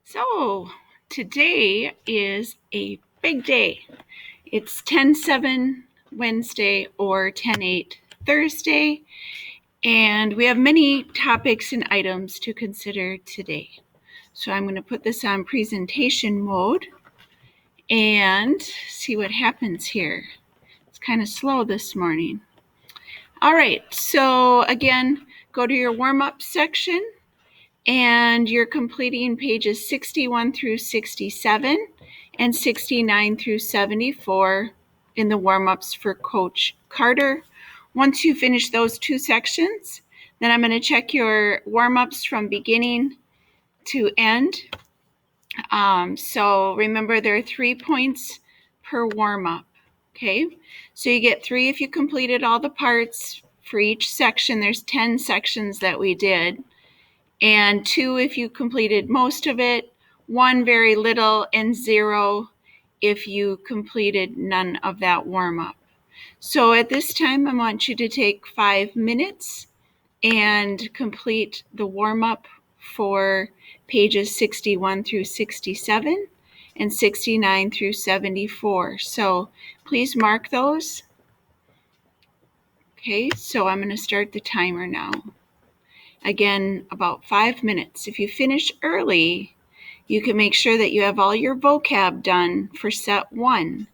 So today is a big day. It's 10/7 Wednesday or 10/8 Thursday, and we have many topics and items to consider today. So I'm going to put this on presentation mode and see what happens here. It's kind of slow this morning. All right, so again, go to your warm-up section and you're completing pages 61 through 67 and 69 through 74 in the warm-ups for Coach Carter. Once you finish those two sections, then I'm going to check your warm-ups from beginning to end. So remember, there are 3 points per warm-up. Okay, so you get 3 if you completed all the parts for each section. There's 10 sections that we did. And 2 if you completed most of it, 1 very little, and 0 if you completed none of that warm-up. So at this time, I want you to take 5 minutes and complete the warm-up for pages 61 through 67 and 69 through 74. So please mark those. Okay, so I'm going to start the timer now. Again, about 5 minutes. If you finish early, you can make sure that you have all your vocab done for set 1.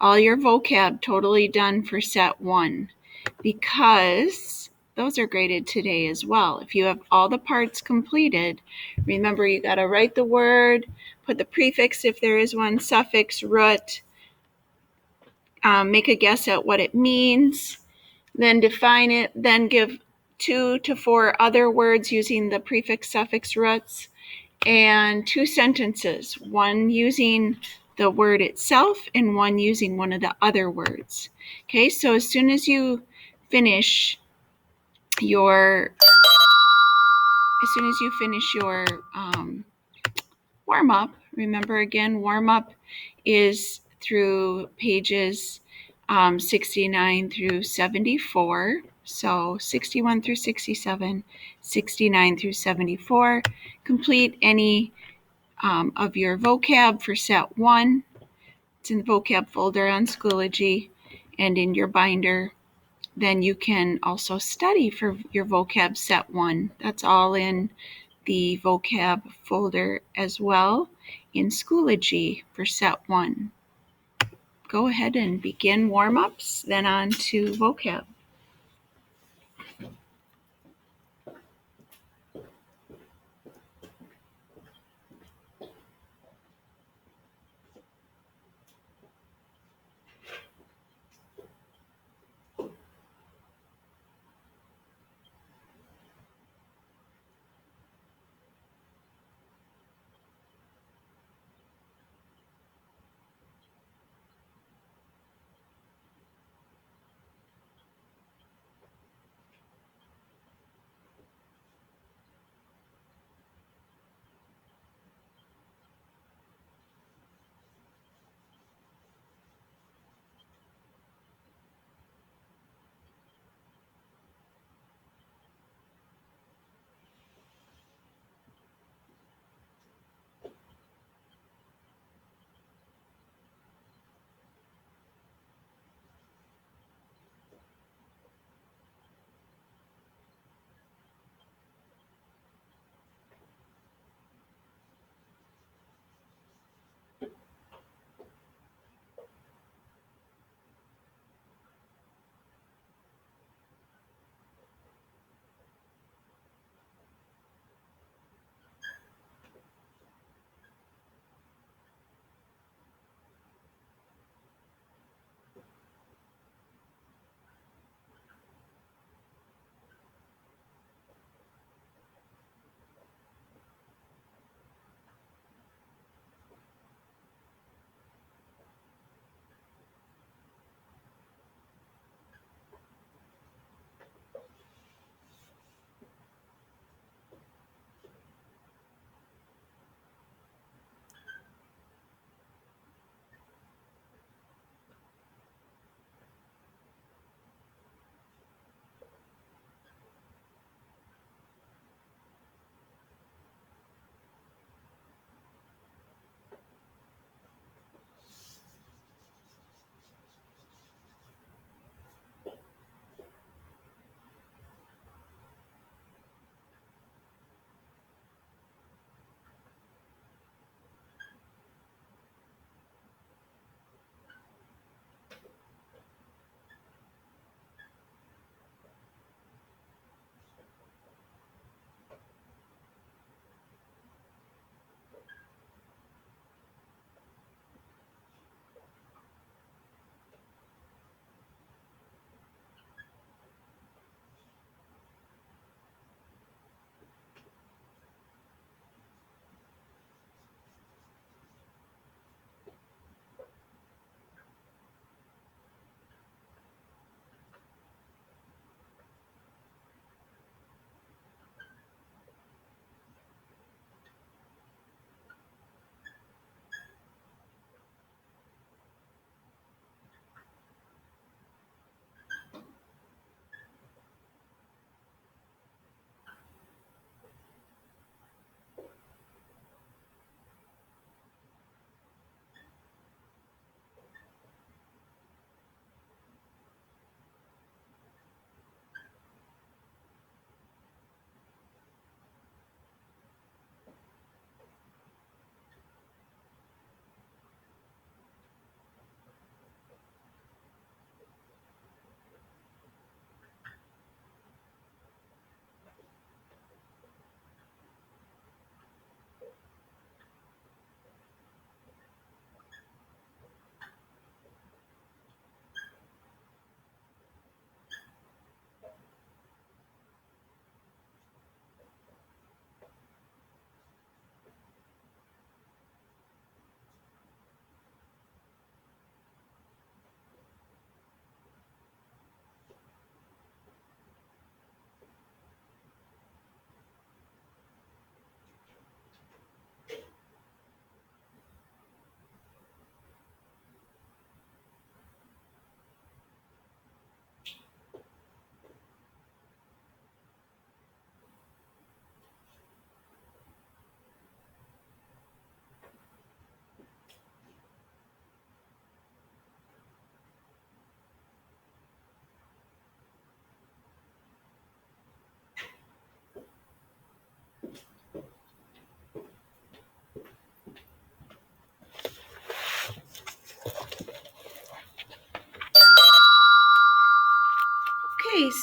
All your vocab totally done for set 1, because those are graded today as well. If you have all the parts completed, remember you got to write the word, put the prefix if there is one, suffix, root, make a guess at what it means, then define it, then give 2 to 4 other words using the prefix, suffix, roots, and 2 sentences, one using the word itself and one using one of the other words. Okay, so as soon as you finish your warm-up, remember again, warm-up is through pages 69 through 74. So 61 through 67, 69 through 74. Complete any of your vocab for set 1. It's in the vocab folder on Schoology and in your binder. Then you can also study for your vocab set 1. That's all in the vocab folder as well in Schoology for set 1. Go ahead and begin warm-ups, then on to vocab.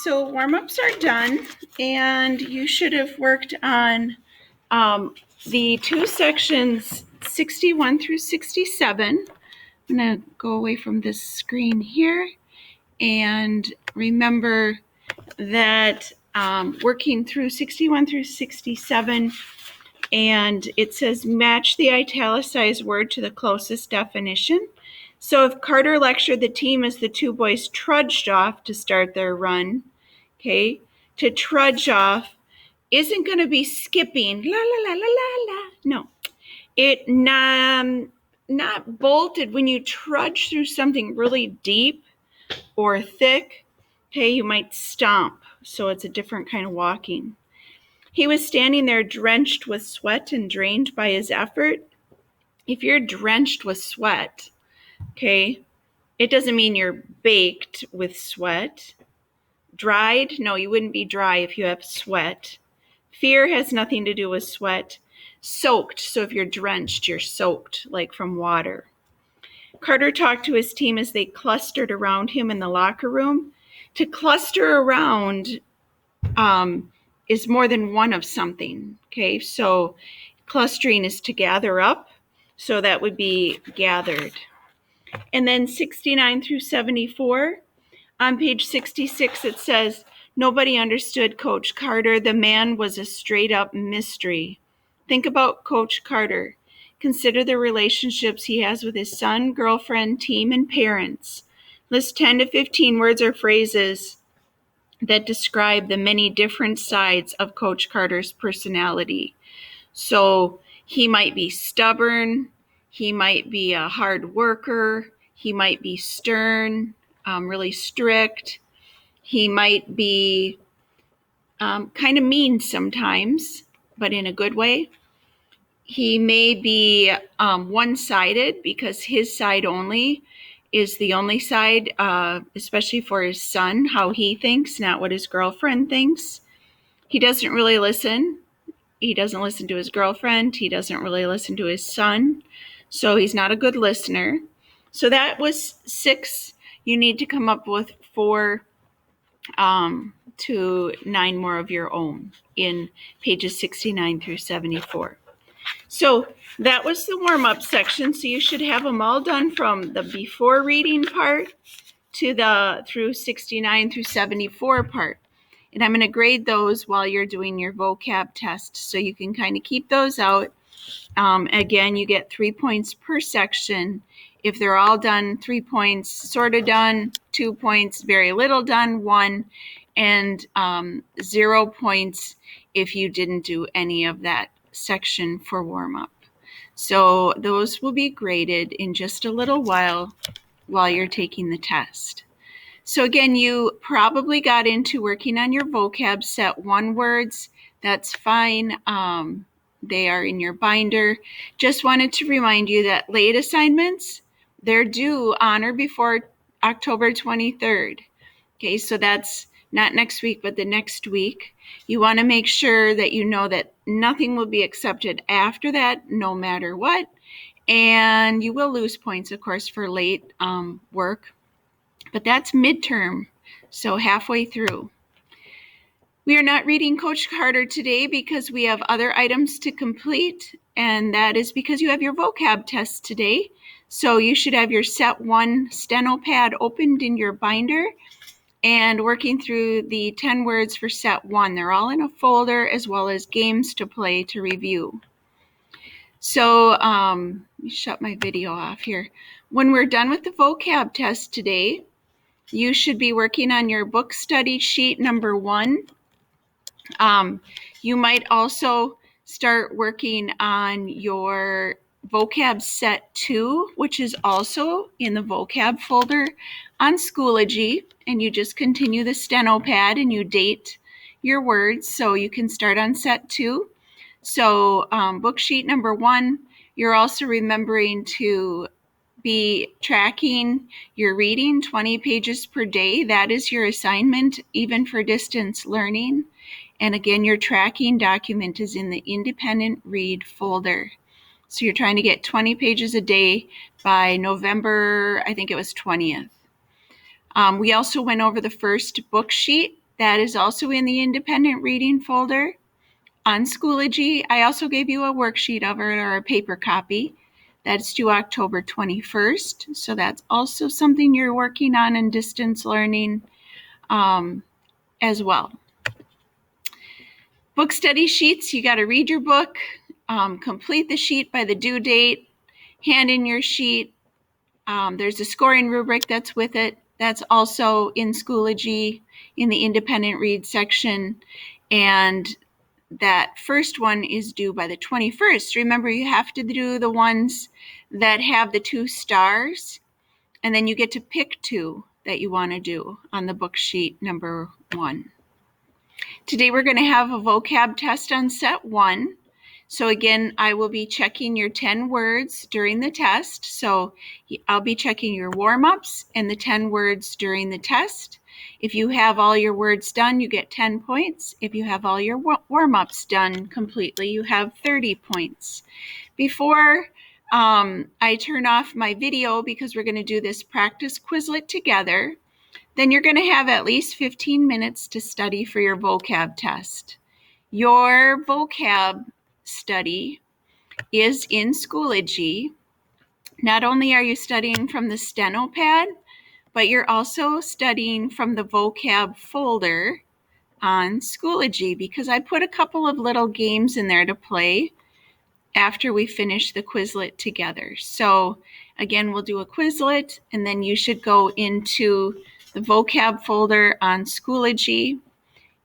So warm-ups are done, and you should have worked on the two sections 61 through 67. I'm going to go away from this screen here and remember that working through 61 through 67, and it says match the italicized word to the closest definition. So if Carter lectured the team as the two boys trudged off to start their run, okay, to trudge off isn't going to be skipping, la, la, la, la, la, la. No, it not bolted. When you trudge through something really deep or thick, okay, you might stomp. So it's a different kind of walking. He was standing there drenched with sweat and drained by his effort. If you're drenched with sweat, okay, it doesn't mean you're baked with sweat. Dried? No, you wouldn't be dry if you have sweat. Fear has nothing to do with sweat. Soaked, so if you're drenched, you're soaked, like from water. Carter talked to his team as they clustered around him in the locker room. To cluster around is more than one of something, okay? So clustering is to gather up, so that would be gathered. And then 69 through 74, on page 66, it says, nobody understood Coach Carter. The man was a straight-up mystery. Think about Coach Carter. Consider the relationships he has with his son, girlfriend, team, and parents. List 10 to 15 words or phrases that describe the many different sides of Coach Carter's personality. So he might be stubborn, he might be a hard worker, he might be stern, really strict, he might be kind of mean sometimes, but in a good way. He may be one-sided because his side only is the only side, especially for his son, how he thinks, not what his girlfriend thinks. He doesn't really listen. He doesn't listen to his girlfriend. He doesn't really listen to his son. So he's not a good listener. So that was 6. You need to come up with 4 to 9 more of your own in pages 69 through 74. So that was the warm-up section. So you should have them all done from the before reading part to the through 69 through 74 part. And I'm going to grade those while you're doing your vocab test, so you can kind of keep those out. Again, you get 3 points per section. If they're all done, 3 points, sort of done, 2 points, very little done, 1, and 0 points if you didn't do any of that section for warm-up. So those will be graded in just a little while you're taking the test. So again, you probably got into working on your vocab set 1 words. That's fine. They are in your binder. Just wanted to remind you that late assignments, they're due on or before October 23rd. Okay, so that's not next week, but the next week. You want to make sure that you know that nothing will be accepted after that, no matter what. And you will lose points, of course, for late work. But that's midterm, so halfway through. We are not reading Coach Carter today because we have other items to complete, and that is because you have your vocab test today. So you should have your set 1 steno pad opened in your binder and working through the 10 words for set 1. They're all in a folder, as well as games to play to review. So let me shut my video off here. When we're done with the vocab test today, you should be working on your book study sheet number 1. You might also start working on your vocab set 2, which is also in the vocab folder on Schoology, and you just continue the steno pad and you date your words, so you can start on set 2. So book sheet number 1, you're also remembering to be tracking your reading 20 pages per day. That is your assignment, even for distance learning. And again, your tracking document is in the independent read folder. So you're trying to get 20 pages a day by November, I think it was 20th. We also went over the first book sheet That is also in the independent reading folder. On Schoology, I also gave you a worksheet of it, or a paper copy. That's due October 21st. So that's also something you're working on in distance learning as well. Book study sheets, you got to read your book, complete the sheet by the due date, hand in your sheet. There's a scoring rubric that's with it. That's also in Schoology in the independent read section. And that first one is due by the 21st. Remember, you have to do the ones that have the 2 stars, and then you get to pick 2 that you want to do on the book sheet number 1. Today we're going to have a vocab test on set 1. So again, I will be checking your 10 words during the test. So I'll be checking your warm-ups and the 10 words during the test. If you have all your words done, you get 10 points. If you have all your warm-ups done completely, you have 30 points. Before I turn off my video, because we're going to do this practice Quizlet together, then you're going to have at least 15 minutes to study for your vocab test. Your vocab study is in Schoology. Not only are you studying from the steno pad, but you're also studying from the vocab folder on Schoology, because I put a couple of little games in there to play after we finish the Quizlet together. So again, we'll do a Quizlet, and then you should go into the vocab folder on Schoology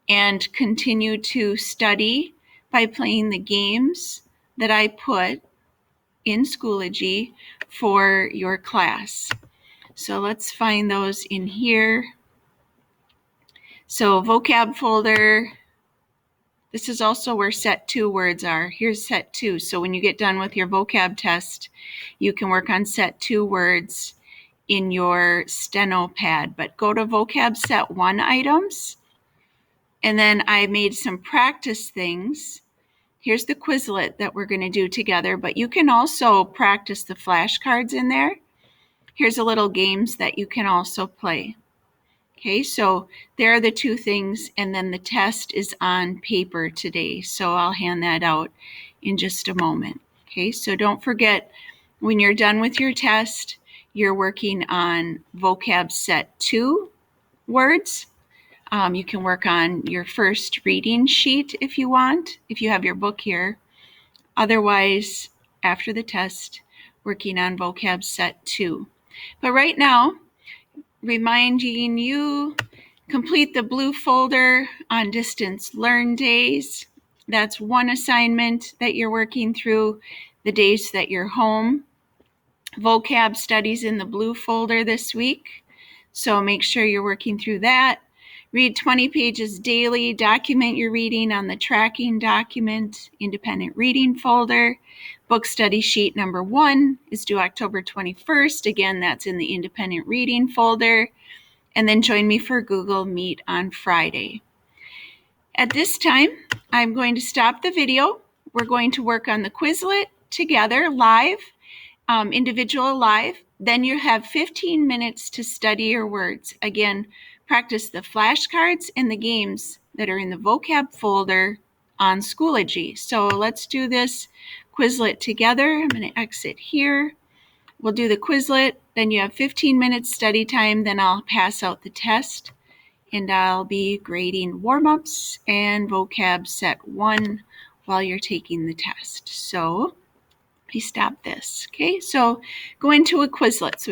and continue to study by playing the games that I put in Schoology for your class. So let's find those in here. So vocab folder, this is also where set 2 words are. Here's set 2. So when you get done with your vocab test, you can work on set 2 words in your steno pad. But go to vocab set 1 items. And then I made some practice things. Here's the Quizlet that we're going to do together, but you can also practice the flashcards in there. Here's a little games that you can also play. Okay, so there are the 2 things, and then the test is on paper today, so I'll hand that out in just a moment. Okay, so don't forget, when you're done with your test, you're working on vocab set 2 words. You can work on your first reading sheet if you want, if you have your book here. Otherwise, after the test, working on vocab set 2. But right now, reminding you, complete the blue folder on distance learn days. That's one assignment that you're working through the days that you're home. Vocab studies in the blue folder this week, so make sure you're working through that. Read 20 pages daily. Document your reading on the tracking document, independent reading folder. Book study sheet number 1 is due October 21st. Again, that's in the independent reading folder. And then join me for Google Meet on Friday. At this time, I'm going to stop the video. We're going to work on the Quizlet together live, individual live. Then you have 15 minutes to study your words. Again, practice the flashcards and the games that are in the vocab folder on Schoology. So let's do this Quizlet together. I'm going to exit here. We'll do the Quizlet, then you have 15 minutes study time, then I'll pass out the test, and I'll be grading warm-ups and vocab set 1 while you're taking the test. So let me stop this. Okay, so go into a Quizlet. So